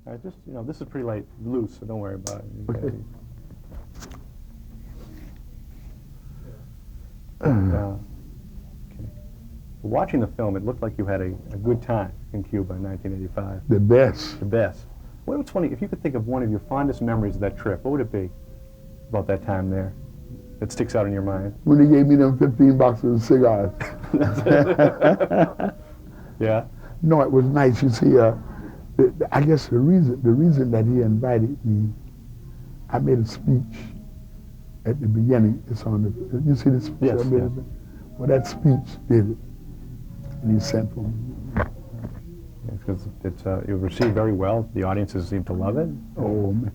All right, just, this is pretty light, loose, so don't worry about it. Okay. Okay. Watching the film, it looked like you had a good time in Cuba in 1985. The best. The best. What's funny, if you could think of one of your fondest memories of that trip, what would it be about that time there that sticks out in your mind? When they gave me them 15 boxes of cigars. Yeah? No, it was nice. You see, I guess the reason that he invited me, I made a speech at the beginning. It's on the, you see the speech? Yes, I made yes. Well, that speech did it. And he sent for me. Because it was received very well. The audiences seemed to love it. Oh, man.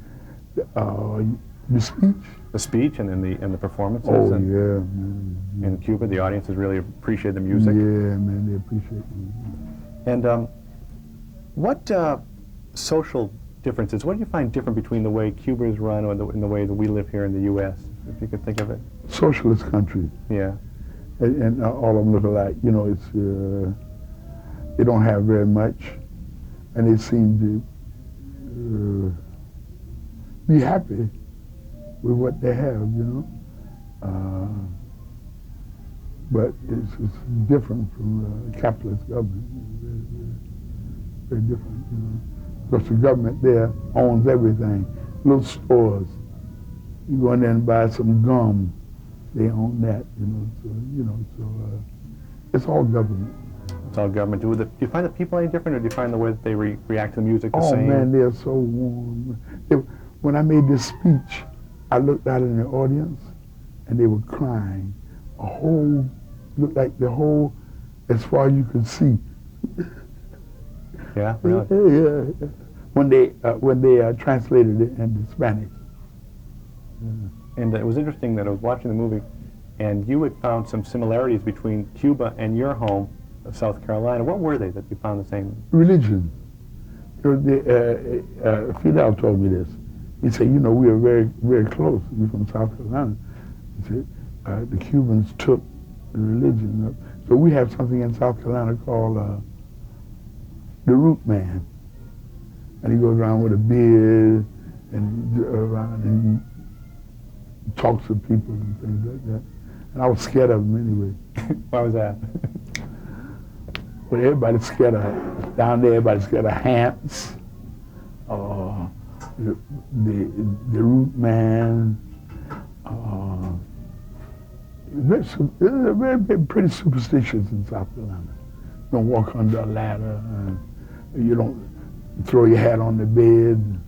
The speech? The speech and then the performances. Oh, and yeah, man. in Cuba, the audiences really appreciate the music. Yeah, man, they appreciate it. And what social differences, what do you find different between the way Cuba is run and the way that we live here in the U.S., if you could think of it? Socialist country. Yeah. And all of them look alike. You know, it's they don't have very much, and they seem to be happy with what they have, you know. But it's different from capitalist government. Very different, you know. Because the government there owns everything. Little stores. You go in there and buy some gum, they own that, you know. So it's all government. It's all government. Do you find the people any different, or do you find the way that they react to the music the Oh same? man, they're so warm. When I made this speech, I looked out in the audience, and they were crying. Looked like the whole, as far as you could see. Yeah, really? Yeah. When they translated it into Spanish. Yeah. And it was interesting that I was watching the movie, and you had found some similarities between Cuba and your home of South Carolina. What were they that you found the same? Religion. Fidel told me this. He said, you know, we are very, very close. We're from South Carolina. He said, the Cubans took the religion up. So we have something in South Carolina called the root man. And he goes around with a beard and he talks to people and things like that. And I was scared of him anyway. Why was that? Well, everybody's scared of, down there, everybody's scared of Hamps, the root man. They're pretty superstitious in South Carolina. Don't walk under a ladder. You don't throw your hat on the bed.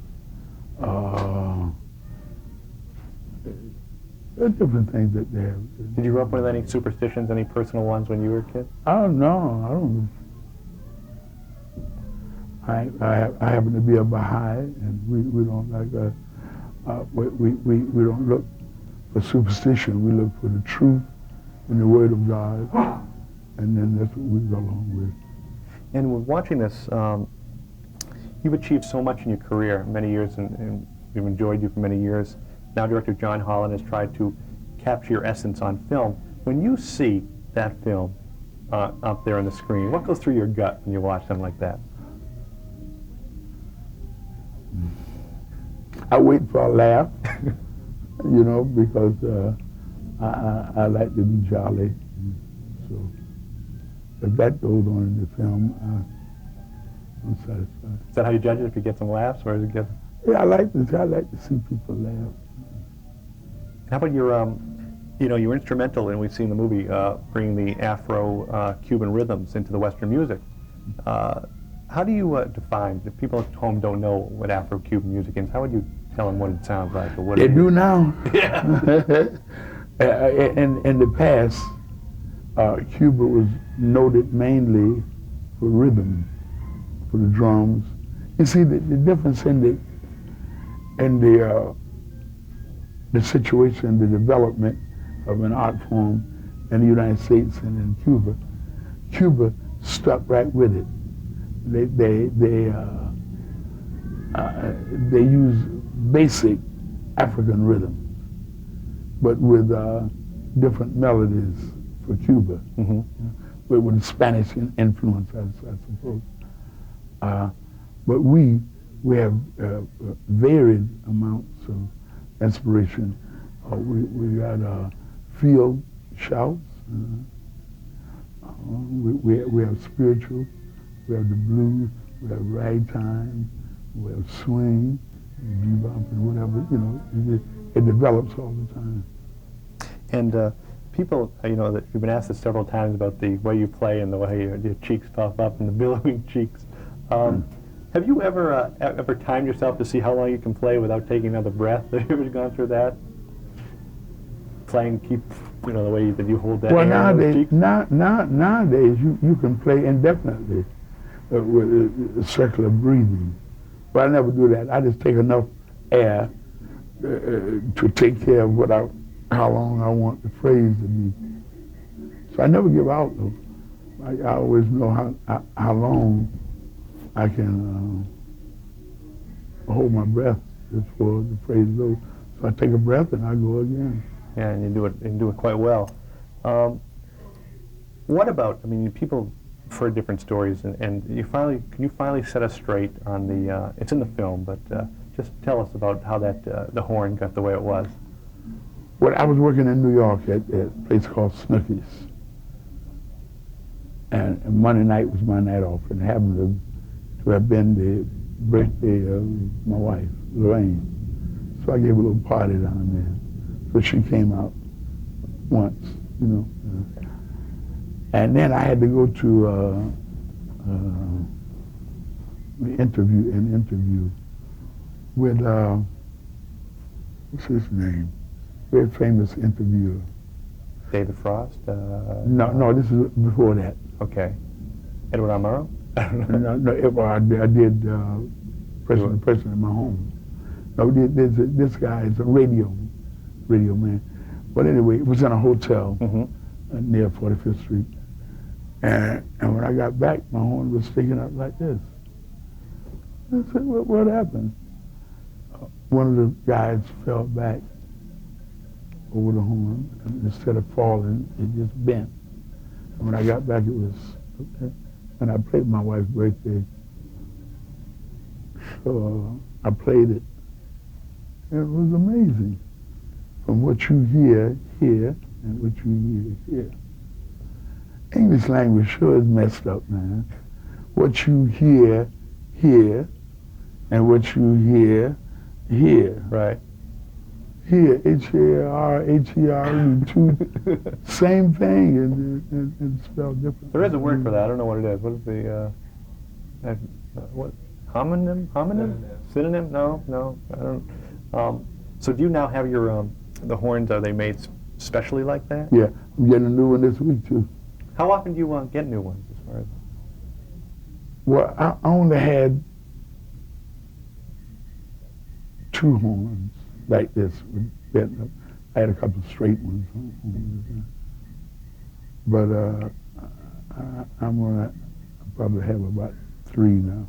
There are different things that they have. Did you grow up with any superstitions, any personal ones when you were a kid? I don't know. I happen to be a Baha'i, and we don't like we don't look for superstition. We look for the truth and the Word of God, and then that's what we go along with. And with watching this, you've achieved so much in your career, many years, and we've enjoyed you for many years. Now director John Holland has tried to capture your essence on film. When you see that film up there on the screen, what goes through your gut when you watch something like that? I wait for a laugh, you know, because I like to be jolly. So if that goes on in the film, I'm satisfied. Is that how you judge it? If you get some laughs, or is it get? Yeah, I like to see people laugh. How about your, you're instrumental, and we've seen the movie, bringing the Afro-Cuban rhythms into the Western music. How do you define, if people at home don't know what Afro-Cuban music is, how would you tell them what it sounds like? Or what They do now. Yeah. In the past, Cuba was noted mainly for rhythm, for the drums. You see, the difference in the situation, the development of an art form in the United States and in Cuba. Cuba stuck right with it. They use basic African rhythms, but with different melodies for Cuba, mm-hmm. with Spanish influence, I suppose. But we we have varied amounts of inspiration. We got field shouts. We have spiritual. We have the blues. We have ragtime. We have swing, bebop, and whatever. You know, it develops all the time. And people, you know, that you've been asked this several times about the way you play and the way your cheeks puff up and the billowing cheeks. Have you ever timed yourself to see how long you can play without taking another breath? Have you ever gone through that? Playing, keep, you know, the way that you hold that well, air in those cheeks? Nowadays you can play indefinitely with circular breathing. But I never do that. I just take enough air to take care of how long I want the phrase to be. So I never give out, though. I always know how long I can hold my breath before the phrase goes. So I take a breath and I go again. Yeah, and you do it quite well. What about, I mean, people for different stories, and can you finally set us straight on the, it's in the film, but just tell us about how the horn got the way it was. Well, I was working in New York at a place called Snooki's. And Monday night was my night off, and it happened to have been the birthday of my wife, Lorraine. So I gave a little party down there. So she came out once, you know. And then I had to go to an interview with, what's his name? Very famous interviewer. David Frost? No, this is before that. Okay. Edward Amaro? I did Person in My Home. No, this guy is a radio man. But anyway, it was in a hotel near 45th Street. And when I got back, my horn was sticking up like this. I said, what happened? One of the guys fell back over the horn, and instead of falling, it just bent. And when I got back, it was okay. And I played my wife's birthday. So I played it. And it was amazing. From what you hear here and what you hear here. English language sure is messed up, man. What you hear here and what you hear here. Right. Here, H-A-R-H-E-R-E, two, same thing, and spelled different. There is a word for that. I don't know what it is. What is the, what, homonym? Synonym? No, I don't. So do you now have your, the horns, are they made specially like that? Yeah, I'm getting a new one this week, too. How often do you get new ones, as far as? Well, I only had 2 horns like this. I had a couple of straight ones. But I'm gonna probably have about 3 now.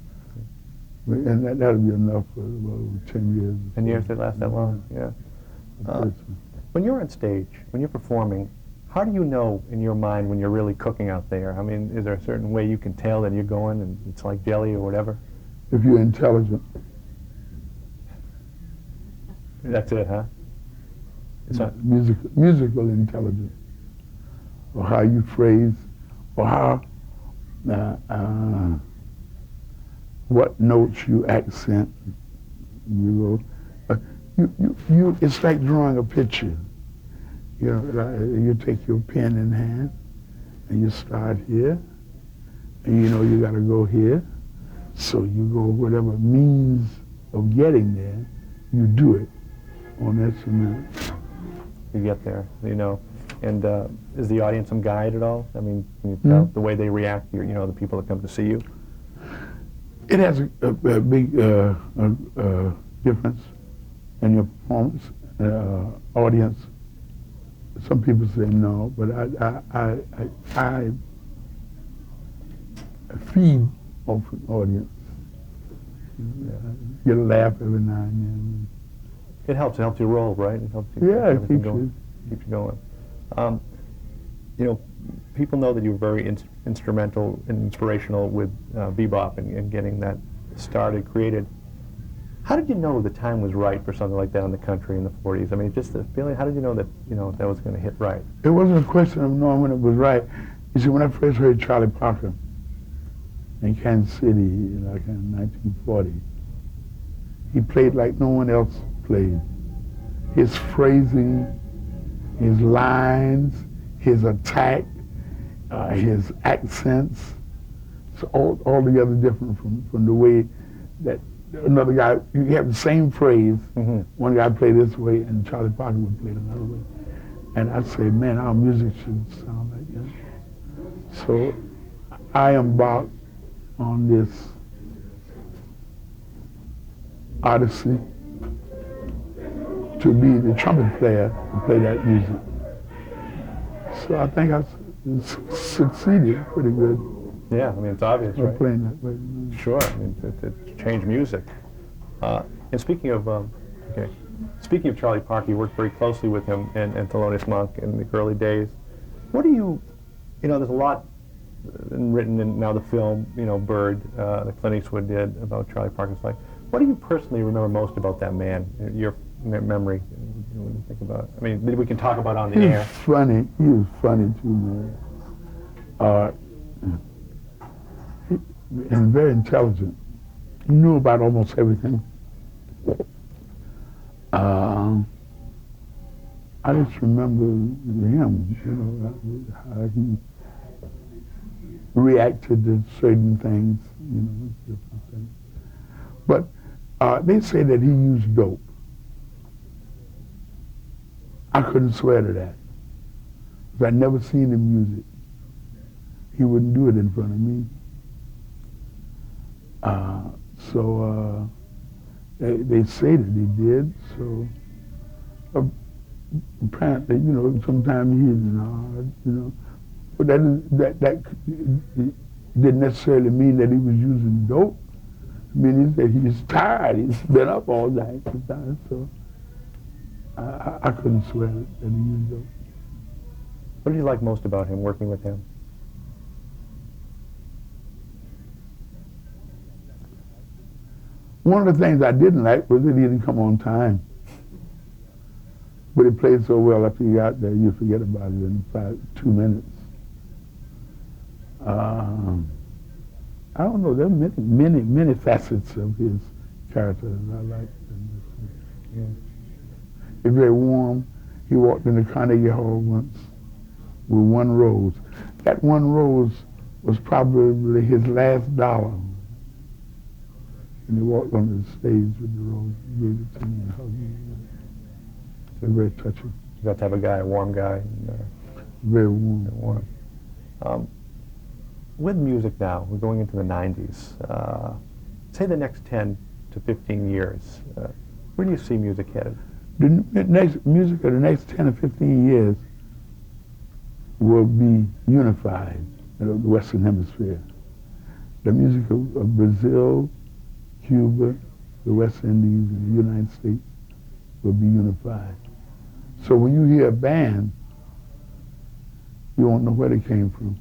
And that'll be enough for about 10 years. 10 years, they last that long, yeah. When you're on stage, when you're performing, how do you know in your mind when you're really cooking out there? I mean, is there a certain way you can tell that you're going and it's like jelly or whatever? If you're intelligent. That's it, huh? It's not musical intelligence, or how you phrase, or how what notes you accent. You go. It's like drawing a picture. You know, you take your pen in hand, and you start here, and you know you got to go here. So you go whatever means of getting there, you do it on instrument. You get there, you know. And is the audience some guide at all? I mean, can you tell the way they react, you know, the people that come to see you? It has a big difference in your performance. Audience, some people say no, but I feed off an audience. Get a laugh every now and then. It helps you roll, right? It helps you it keeps you going. You know, people know that you were very instrumental and inspirational with bebop and getting that started, created. How did you know the time was right for something like that in the country in the 40s? I mean, just the feeling, how did you know that, that was going to hit right? It wasn't a question of knowing when it was right. You see, when I first heard Charlie Parker in Kansas City, like in 1940, he played like no one else played. His phrasing, his lines, his attack, his accents, it's all together different from the way that another guy, you have the same phrase, one guy played this way and Charlie Parker would play it another way. And I'd say, man, our music should sound like that. So I embarked on this odyssey to be the trumpet player to play that music. So I think I succeeded pretty good. Yeah, I mean, it's obvious, right? Playing that way. Sure, I mean, it changed music. And speaking of, speaking of Charlie Parker, you worked very closely with him and Thelonious Monk in the early days. What do you, there's a lot written in now the film, Bird, that Clint Eastwood did about Charlie Parker's life. What do you personally remember most about that man, your memory, when you think about it? I mean, we can talk about on the air. Funny. He was funny too, man. And very intelligent. He knew about almost everything. I just remember him, how he reacted to certain things, different things. But they say that he used dope. I couldn't swear to that, because I'd never seen him use it. He wouldn't do it in front of me. So they say that he did. So apparently, sometimes he'd nod, but that didn't necessarily mean that he was using dope. I mean, that he's tired. He's been up all night sometimes. So I couldn't swear that he used dope. What did you like most about him, working with him? One of the things I didn't like was that he didn't come on time. But he played so well, after you got there, you forget about it in 2 minutes. I don't know, there are many facets of his character that I liked. Yeah. He's very warm. He walked into Carnegie Hall once with one rose. That one rose was probably his last dollar. And he walked on the stage with the rose, gave it to me and hugged me. It was very touching. You got to have a warm guy. Very warm. Very warm. With music now, we're going into the 90s. Say the next 10 to 15 years, where do you see music headed? The next music of the next 10 or 15 years will be unified in the Western Hemisphere. The music of Brazil, Cuba, the West Indies, and the United States will be unified. So when you hear a band, you won't know where they came from.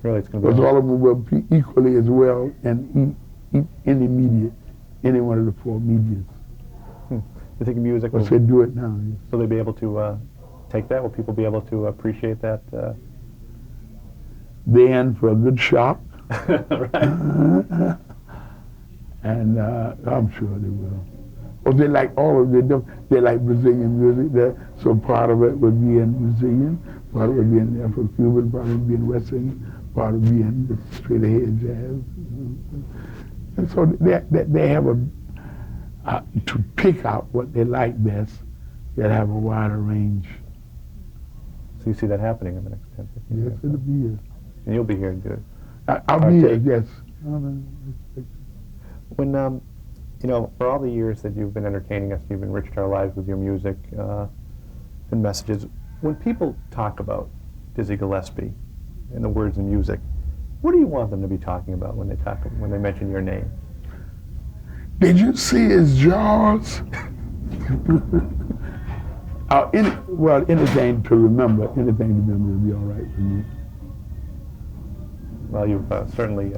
Really, it's going to be. Because all of them will be equally as well in any media, any one of the 4 medias. You think music will... They do it now. Yes. Will they be able to take that? Will people be able to appreciate that? They're in for a good shock. Right. And I'm sure they will. Well, they like all of it. They like Brazilian music. So part of it would be in Brazilian, part of it would be in Afro-Cuban, part of it would be in West Indian, part of it would be in the straight-ahead jazz. And so they have to pick out what they like best, they have a wider range. So you see that happening in the next 10, 15 years? Yes, it'll be here. And you'll be here to do it. I'll be here, yes. When, for all the years that you've been entertaining us, you've enriched our lives with your music and messages, when people talk about Dizzy Gillespie and the words and music, what do you want them to be talking about when they mention your name? Did you see his jaws? Anything to remember would be all right with me. Well, you've certainly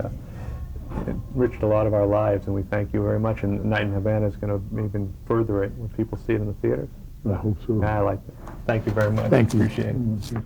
enriched a lot of our lives, and we thank you very much. And Night in Havana is going to even further it when people see it in the theaters. I hope so. I like it. Thank you very much. Thank you. Appreciate it.